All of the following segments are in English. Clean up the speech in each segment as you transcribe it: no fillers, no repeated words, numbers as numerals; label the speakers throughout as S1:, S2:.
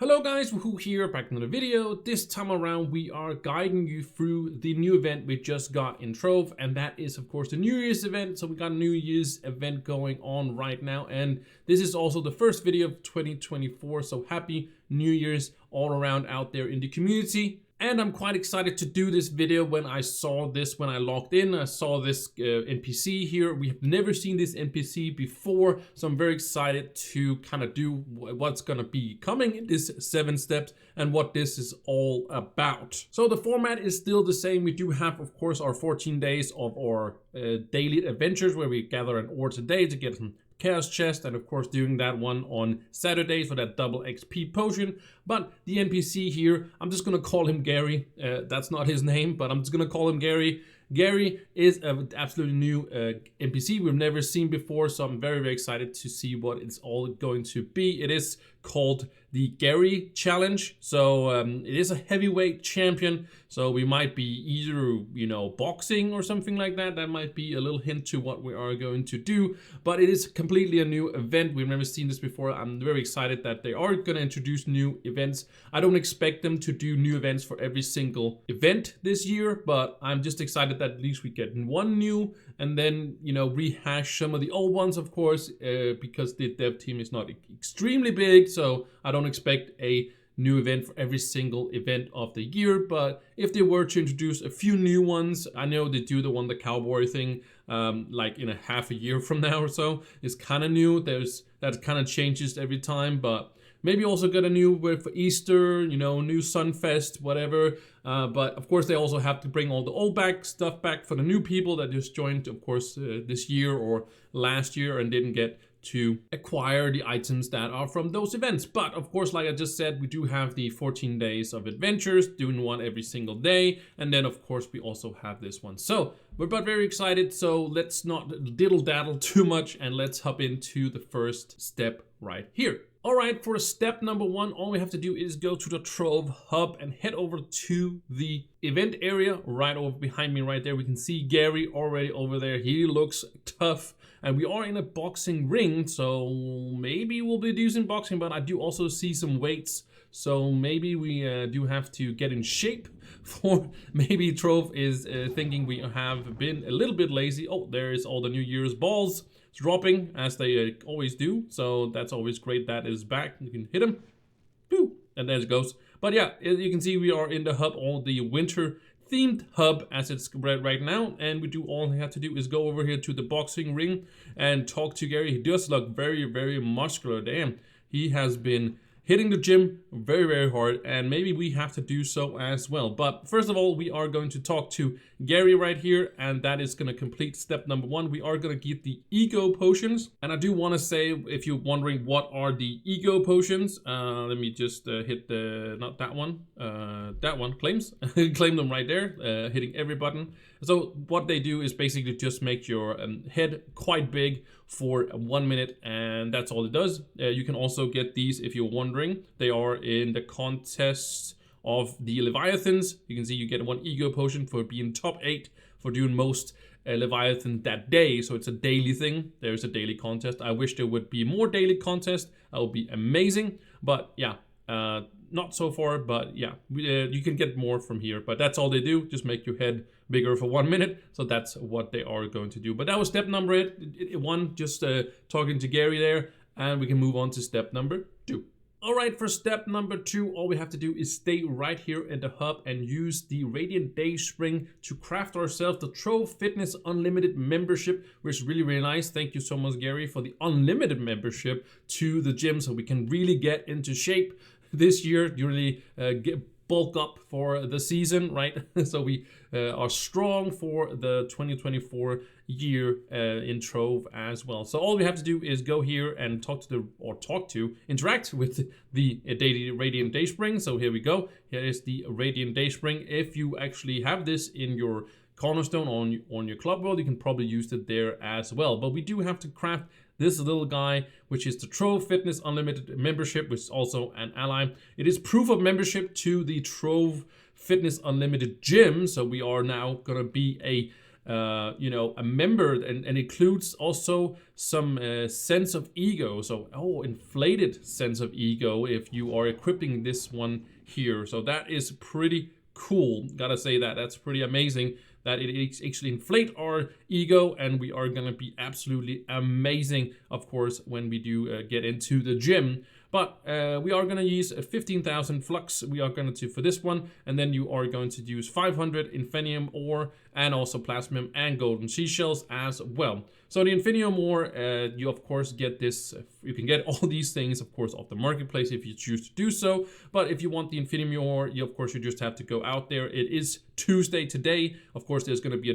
S1: Hello guys, Wahoo here, back in another video. This time around we are guiding you through the new event we just got in Trove, and that is of course the New Year's event. So we got a New Year's event going on right now, and this is also the first video of 2024, so happy New Year's all around out there in the community. And I'm quite excited to do this video. When I saw this, when I logged in, I saw this NPC here. We have never seen this NPC before, so I'm very excited to kind of do what's gonna be coming in this 7 steps and what this is all about. So the format is still the same. We do have, of course, our 14 days of our daily adventures where we gather an ore today to get some Chaos Chest, and of course doing that one on Saturday for that double XP potion. But the NPC here, I'm just gonna call him Gary. That's not his name, but I'm just gonna call him Gary. Gary is an absolutely new NPC we've never seen before, so I'm very, very excited to see what it's all going to be. It is called the Gary Challenge, so it is a heavyweight champion, so we might be either, you know, boxing or something like that. That might be a little hint to what we are going to do, but it is completely a new event. We've never seen this before. I'm very excited that they are going to introduce new events. I don't expect them to do new events for every single event this year, but I'm just excited that at least we get one new and then, you know, rehash some of the old ones, of course, because the dev team is not extremely big, so I don't expect a new event for every single event of the year. But if they were to introduce a few new ones, I know they do the cowboy thing like in a half a year from now or so. It's kind of new. That kind of changes every time, but maybe also get a new word for Easter, you know, new Sunfest, whatever. But of course, they also have to bring all the old stuff back for the new people that just joined, of course, this year or last year and didn't get to acquire the items that are from those events. But of course, like I just said, we do have the 14 days of adventures, doing one every single day. And then of course, we also have this one. So we're but very excited. So let's not diddle daddle too much and let's hop into the first step right here. All right, for step number 1, all we have to do is go to the Trove hub and head over to the event area right over behind me right there. We can see Gary already over there. He looks tough. And we are in a boxing ring, so maybe we'll be using boxing, but I do also see some weights. So maybe we do have to get in shape for, maybe Trove is thinking we have been a little bit lazy. Oh, there's all the New Year's balls dropping as they always do. So that's always great. That is back. You can hit him. Boo, and there it goes. But yeah, you can see we are in the hub, all the winter themed hub as it's right now, and we do all we have to do is go over here to the boxing ring and talk to Gary. He does look very, very muscular. Damn, he has been hitting the gym very, very hard, and maybe we have to do so as well. But first of all, we are going to talk to Gary right here, and that is going to complete step number 1. We are going to get the ego potions, and I do want to say, if you're wondering what are the ego potions, let me just hit the, not that one, claims, claim them right there, hitting every button. So what they do is basically just make your head quite big for 1 minute, and that's all it does. You can also get these if you're wondering. They are in the contest of the Leviathans. You can see you get 1 ego potion for being top 8 for doing most Leviathan that day. So it's a daily thing. There's a daily contest. I wish there would be more daily contests. That would be amazing. But yeah, not so far, but yeah, you can get more from here. But that's all they do, just make your head bigger for 1 minute. So that's what they are going to do. But that was step number 1, just talking to Gary there, and we can move on to step number 2. All right, for step number 2, all we have to do is stay right here in the hub and use the Radiant Day Spring to craft ourselves the Trove Fitness Unlimited membership, which is really, really nice. Thank you so much, Gary, for the unlimited membership to the gym, so we can really get into shape this year. You really bulk up for the season, right? So we are strong for the 2024 year in Trove as well. So all we have to do is go here and interact with the daily Radiant Day Spring. So here we go. Here is the Radiant Day Spring. If you actually have this in your cornerstone on your club world, you can probably use it there as well. But we do have to craft this little guy, which is the Trove Fitness Unlimited membership, which is also an ally. It is proof of membership to the Trove Fitness Unlimited gym. So we are now gonna be a you know, a member, and includes also some sense of ego. So, inflated sense of ego if you are equipping this one here. So that is pretty cool. Gotta say that's pretty amazing that it actually inflate our ego, and we are gonna be absolutely amazing, of course, when we do get into the gym. But we are going to use 15,000 flux. We are going to for this one, and then you are going to use 500 infinium ore and also plasmium and golden seashells as well. So the infinium ore, you of course get this. You can get all these things, of course, off the marketplace if you choose to do so. But if you want the infinium ore, you just have to go out there. It is Tuesday today. Of course, there's going to be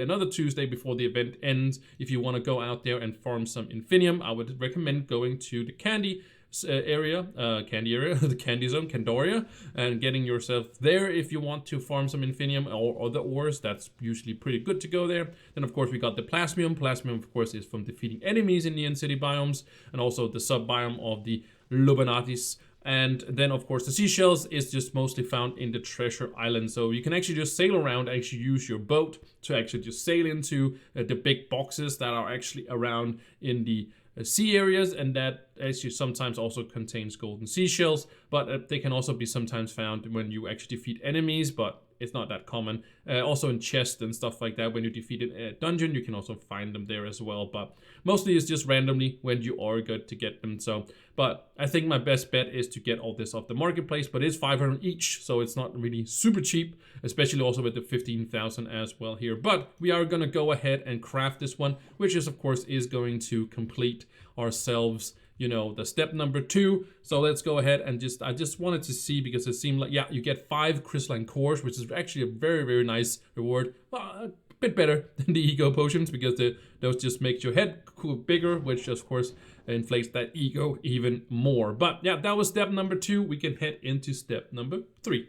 S1: another Tuesday before the event ends. If you want to go out there and farm some infinium, I would recommend going to the candy area, the candy zone, Candoria, and getting yourself there if you want to farm some infinium or other ores. That's usually pretty good to go there. Then of course we got the plasmium. Plasmium of course is from defeating enemies in the in-city biomes, and also the sub-biome of the Lobanatis. And then of course the seashells is just mostly found in the treasure island. So you can actually just sail around, actually use your boat to actually just sail into the big boxes that are actually around in the sea areas, and that actually sometimes also contains golden seashells, but they can also be sometimes found when you actually defeat enemies, but it's not that common. Also in chests and stuff like that, when you defeat a dungeon, you can also find them there as well, but mostly it's just randomly when you are good to get them. So, but I think my best bet is to get all this off the marketplace, but it's 500 each, so it's not really super cheap, especially also with the 15,000 as well here. But we are gonna go ahead and craft this one, which is of course is going to complete ourselves, you know, the step number 2. So let's go ahead and I just wanted to see, because it seemed like, yeah, you get 5 crystalline cores, which is actually a very, very nice reward. A bit better than the ego potions, because those just make your head bigger, which of course inflates that ego even more. But yeah, that was step number 2. We can head into step number 3.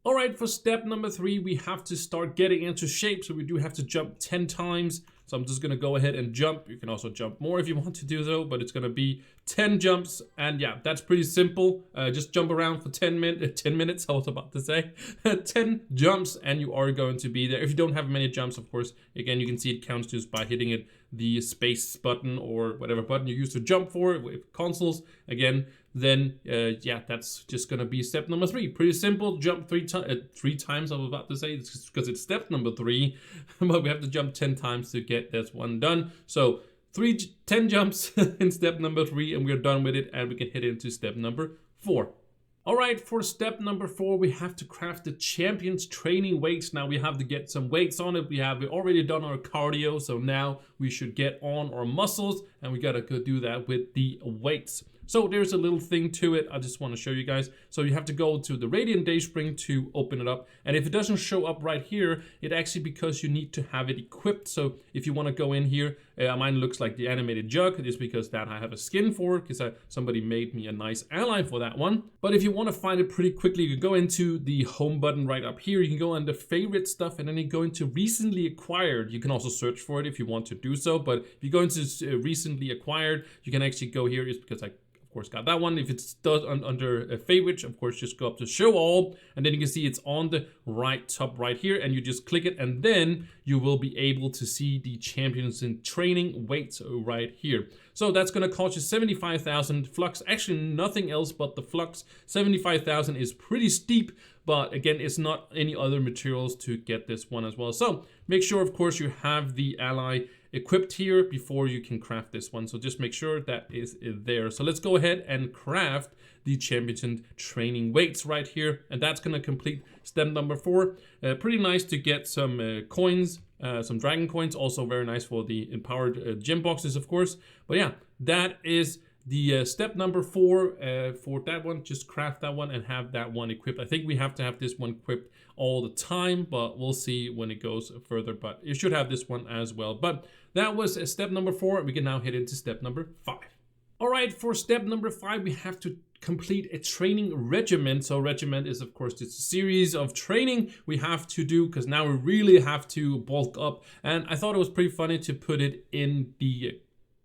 S1: All right, for step number 3, we have to start getting into shape. So we do have to jump 10 times. So I'm just gonna go ahead and jump. You can also jump more if you want to do so, but it's gonna be 10 jumps. And yeah, that's pretty simple. Just jump around for 10 minutes, I was about to say. 10 jumps and you are going to be there. If you don't have many jumps, of course, again, you can see it counts just by hitting it, the space button or whatever button you use to jump for with consoles. Again, then yeah, that's just gonna be step number 3. Pretty simple. Jump 3 times, I was about to say, because it's step number 3, but we have to jump 10 times to get this one done. So 10 jumps in step number 3, and we're done with it, and we can head into step number 4. All right, for step number 4, we have to craft the champion's training weights. Now we have to get some weights on it. We already done our cardio, so now we should get on our muscles, and we gotta go do that with the weights. So there's a little thing to it. I just want to show you guys. So you have to go to the Radiant Dayspring to open it up. And if it doesn't show up right here, it actually because you need to have it equipped. So if you want to go in here, mine looks like the animated jug. It is because that I have a skin for, because somebody made me a nice ally for that one. But if you want to find it pretty quickly, you can go into the home button right up here. You can go under favorite stuff, and then you go into recently acquired. You can also search for it if you want to do so. But if you go into recently acquired, you can actually go here. It's because I of course got that one. If it's under favorites, of course just go up to show all, and then you can see it's on the right top right here, and you just click it, and then you will be able to see the champions in training weights right here. So that's gonna cost you 75,000 flux. Actually nothing else but the flux. 75,000 is pretty steep, but again, it's not any other materials to get this one as well. So make sure, of course, you have the ally equipped here before you can craft this one. So just make sure that is there. So let's go ahead and craft the champion training weights right here. And that's gonna complete step number 4. Pretty nice to get some coins, some dragon coins. Also very nice for the empowered gem boxes, of course. But yeah, that is the step number 4 for that one. Just craft that one and have that one equipped. I think we have to have this one equipped all the time, but we'll see when it goes further. But you should have this one as well. But that was step number 4. We can now head into step number 5. All right, for step number 5, we have to complete a training regimen. So regimen is, of course, this series of training we have to do, because now we really have to bulk up. And I thought it was pretty funny to put it in the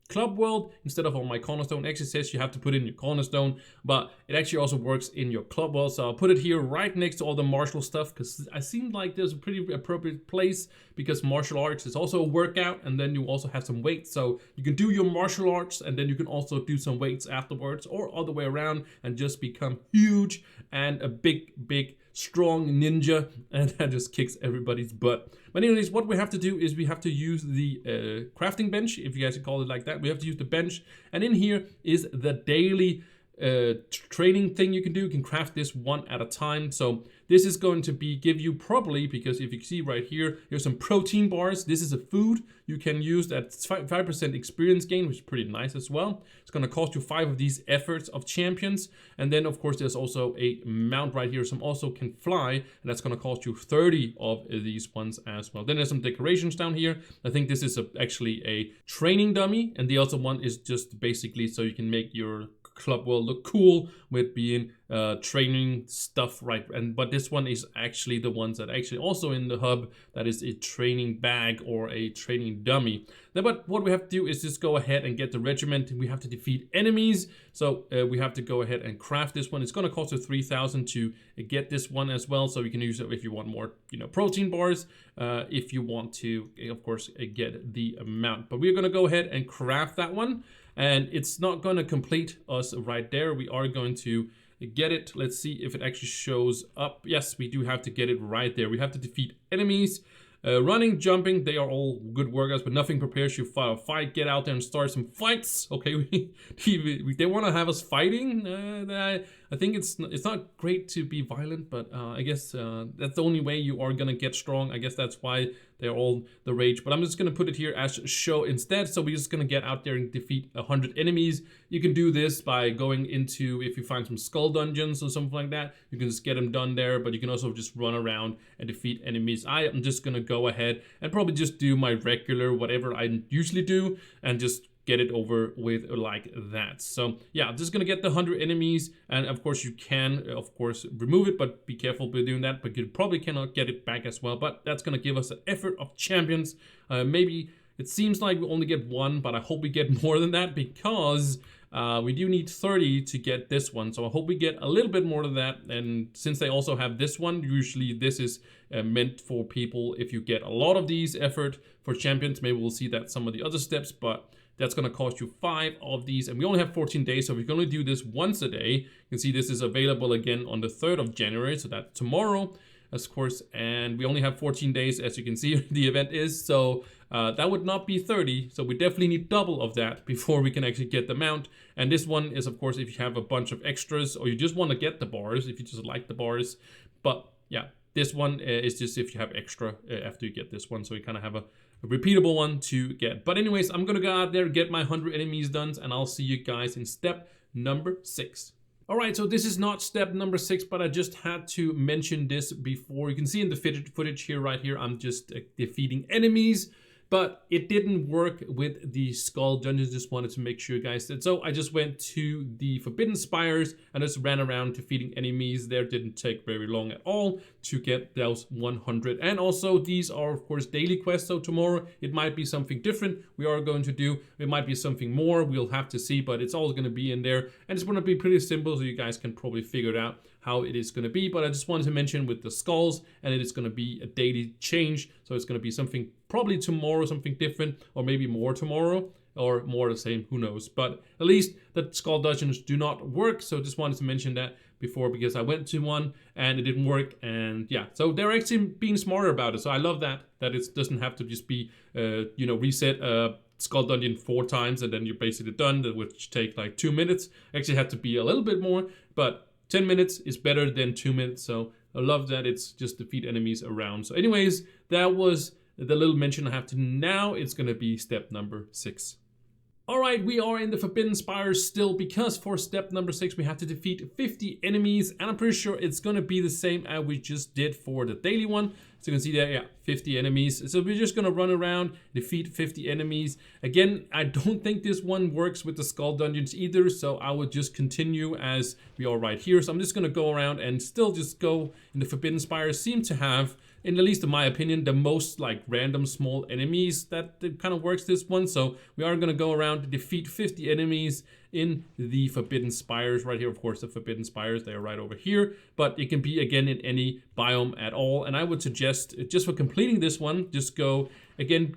S1: Club World instead of on my cornerstone. It actually says you have to put in your cornerstone, but it actually also works in your Club World. So I'll put it here right next to all the martial stuff, because I seem like there's a pretty appropriate place, because martial arts is also a workout, and then you also have some weights. So you can do your martial arts and then you can also do some weights afterwards, or other way around, and just become huge and a big strong ninja, and that just kicks everybody's butt. But anyways, what we have to do is we have to use the crafting bench, if you guys can call it like that. We have to use the bench, and in here is the daily training thing you can do. You can craft this one at a time. So this is going to give you probably, because if you see right here, here's some protein bars. This is a food you can use at 5% experience gain, which is pretty nice as well. It's going to cost you 5 of these efforts of champions. And then of course there's also a mount right here. Some also can fly, and that's going to cost you 30 of these ones as well. Then there's some decorations down here. I think this is actually a training dummy, and the other one is just basically so you can make your Club World look cool with being training stuff, right? But this one is actually the ones that actually also in the hub, that is a training bag or a training dummy. But what we have to do is just go ahead and get the regiment. We have to defeat enemies, so we have to go ahead and craft this one. It's going to cost you 3,000 to get this one as well, so you can use it if you want more, protein bars, if you want to, of course, get the amount. But we're going to go ahead and craft that one. And it's not going to complete us right there. We are going to get it. Let's see if it actually shows up. Yes, we do have to get it right there. We have to defeat enemies. Running, jumping, they are all good workouts, but nothing prepares you for a fight. Get out there and start some fights. Okay, they want to have us fighting. I think it's not great to be violent, but I guess that's the only way you are gonna get strong. I guess that's why they're all the rage. But I'm just gonna put it here as show instead. So we're just gonna get out there and defeat 100 enemies. You can do this by going into, if you find some skull dungeons or something like that, you can just get them done there. But you can also just run around and defeat enemies. I am just gonna go ahead and probably just do my regular whatever I usually do and just get it over with like that. So yeah, I'm just gonna get the 100 enemies, and of course you can remove it, but be careful with doing that, but you probably cannot get it back as well. But that's gonna give us an effort of champions. Maybe it seems like we only get 1, but I hope we get more than that, because we do need 30 to get this one. So I hope we get a little bit more than that. And since they also have this one, usually this is meant for people if you get a lot of these effort for champions. Maybe we'll see that some of the other steps, but that's going to cost you 5 of these, and we only have 14 days, so we can only do this once a day. You can see this is available again on the 3rd of January, so that's tomorrow, of course, and we only have 14 days, as you can see, the event is, so that would not be 30, so we definitely need double of that before we can actually get the mount. And this one is, of course, if you have a bunch of extras, or you just want to get the bars, if you just like the bars. But yeah, this one is just if you have extra after you get this one, so you kind of have a repeatable one to get. But anyways, I'm gonna go out there, get my 100 enemies done, and I'll see you guys in step number 6. All right, so this is not step number 6, but I just had to mention this before. You can see in the footage here, right here, I'm just defeating enemies. But it didn't work with the skull dungeons. Just wanted to make sure you guys did. So I just went to the Forbidden Spires and just ran around defeating enemies there. Didn't take very long at all to get those 100. And also these are of course daily quests. So tomorrow it might be something different we are going to do. It might be something more. We'll have to see, but it's all going to be in there. And it's going to be pretty simple, so you guys can probably figure it out how it is going to be. But I just wanted to mention with the skulls, and it is going to be a daily change. So it's going to be something probably tomorrow, something different, or maybe more tomorrow, or more the same, who knows. But at least the skull dungeons do not work. So just wanted to mention that before, because I went to one and it didn't work. And yeah, so they're actually being smarter about it. So I love that it doesn't have to just be, reset skull dungeon 4 times and then you're basically done, which take like 2 minutes. Actually have to be a little bit more, but 10 minutes is better than 2 minutes. So I love that it's just defeat enemies around. So anyways, that was the little mention I have to. Now it's going to be step number 6. All right, we are in the Forbidden Spires still, because for step number 6, we have to defeat 50 enemies. And I'm pretty sure it's going to be the same as we just did for the daily one. So you can see there, yeah, 50 enemies. So we're just going to run around, defeat 50 enemies. Again, I don't think this one works with the skull dungeons either. So I would just continue as we are right here. So I'm just going to go around and still just go in the Forbidden Spires. Seem to have in at least in my opinion, the most like random small enemies that kind of works this one. So we are going to go around to defeat 50 enemies in the Forbidden Spires right here. Of course, the Forbidden Spires, they are right over here, but it can be again in any biome at all. And I would suggest, just for completing this one, just go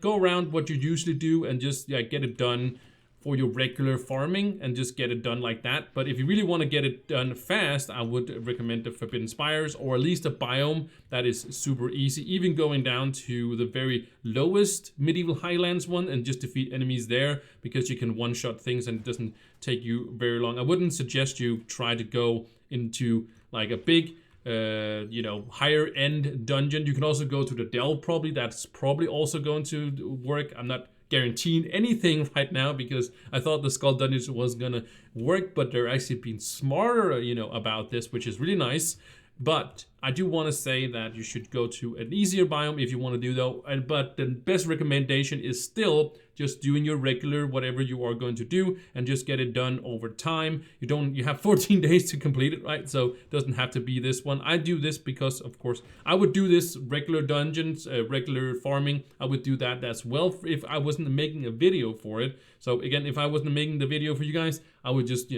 S1: around what you usually do and just get it done for your regular farming and just get it done like that. But if you really want to get it done fast, I would recommend the Forbidden Spires, or at least a biome that is super easy, even going down to the very lowest Medieval Highlands one and just defeat enemies there, because you can one-shot things and it doesn't take you very long. I wouldn't suggest you try to go into like a big higher end dungeon. You can also go to the delve probably. That's probably also going to work. I'm not guaranteeing anything right now because I thought the Skull Dungeons was gonna work, but they're actually being smarter, about this, which is really nice. But I do want to say that you should go to an easier biome if you want to do though. But the best recommendation is still just doing your regular whatever you are going to do and just get it done over time. You have 14 days to complete it, right? So it doesn't have to be this one. I do this because, of course, I would do this regular dungeons, regular farming. I would do that as well if I wasn't making a video for it. So again, if I wasn't making the video for you guys, I would just,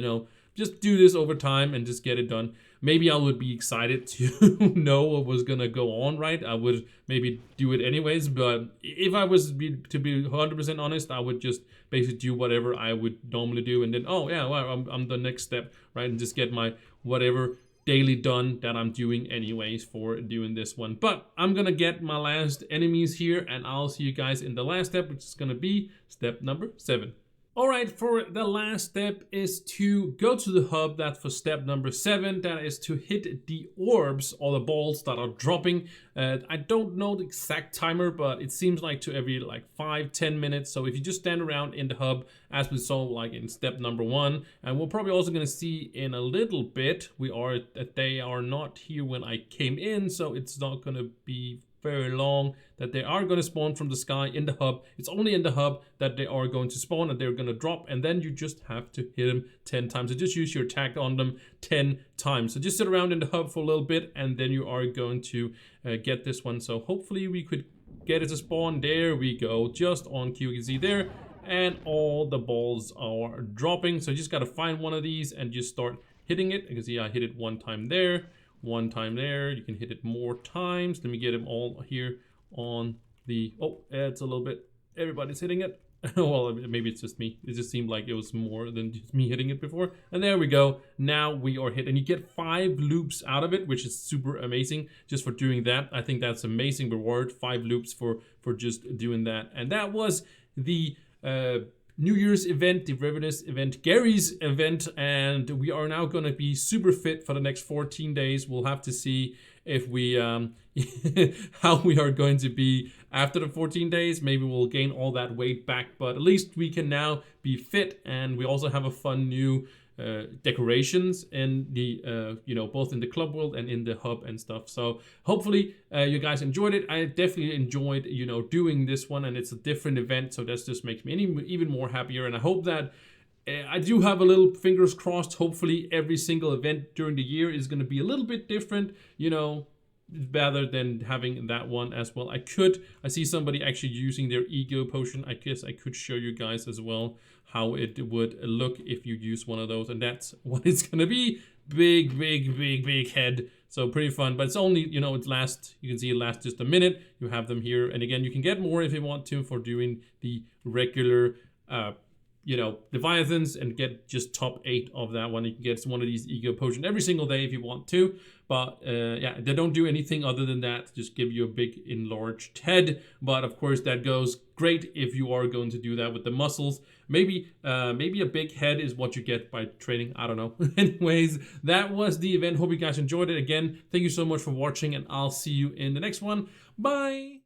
S1: just do this over time and just get it done. Maybe I would be excited to know what was gonna go on, right? I would maybe do it anyways, but if I was to be 100% honest, I would just basically do whatever I would normally do, and then, oh yeah, well, I'm the next step, right? And just get my whatever daily done that I'm doing anyways for doing this one. But I'm gonna get my last enemies here, and I'll see you guys in the last step, which is gonna be step number 7. Alright, for the last step is to go to the hub. That's for step number 7. That is to hit the orbs, or the balls that are dropping. I don't know the exact timer, but it seems like to every 5-10 minutes. So if you just stand around in the hub, as we saw like in step number 1, and we're probably also going to see in a little bit, they are not here when I came in, so it's not going to be very long that they are going to spawn from the sky in the hub. It's only in the hub that they are going to spawn and they're going to drop, and then you just have to hit them 10 times. So just use your attack on them 10 times. So just sit around in the hub for a little bit and then you are going to get this one. So hopefully we could get it to spawn. There we go, just on cue. You can see there, and all the balls are dropping. So you just got to find one of these and just start hitting it. You can see I hit it one time there. One time there. You can hit it more times. Let me get them all here on the... Oh, it's a little bit... Everybody's hitting it. Well, maybe it's just me. It just seemed like it was more than just me hitting it before. And there we go. Now we are hit. And you get 5 loops out of it, which is super amazing just for doing that. I think that's amazing reward. 5 loops for just doing that. And that was the... New Year's event, the Renewus event, Gary's event, and we are now going to be super fit for the next 14 days. We'll have to see if we how we are going to be after the 14 days. Maybe we'll gain all that weight back, but at least we can now be fit, and we also have a fun new decorations in the both in the club world and in the hub and stuff. So hopefully you guys enjoyed it. I definitely enjoyed doing this one, and it's a different event, so that just makes me even more happier. And I hope that I do have a little fingers crossed. Hopefully every single event during the year is going to be a little bit different, rather than having that one as well. I see somebody actually using their ego potion. I guess I could show you guys as well how it would look if you use one of those, and that's what it's gonna be. Big head. So pretty fun, but it's only, you can see it lasts just a minute. You have them here, and again, you can get more if you want to for doing the regular Leviathans, and get just top 8 of that one. You can get one of these ego potion every single day if you want to, but yeah, they don't do anything other than that, just give you a big enlarged head. But of course that goes great if you are going to do that with the muscles. Maybe a big head is what you get by training, I don't know. Anyways, that was the event. Hope you guys enjoyed it. Again, thank you so much for watching, and I'll see you in the next one. Bye.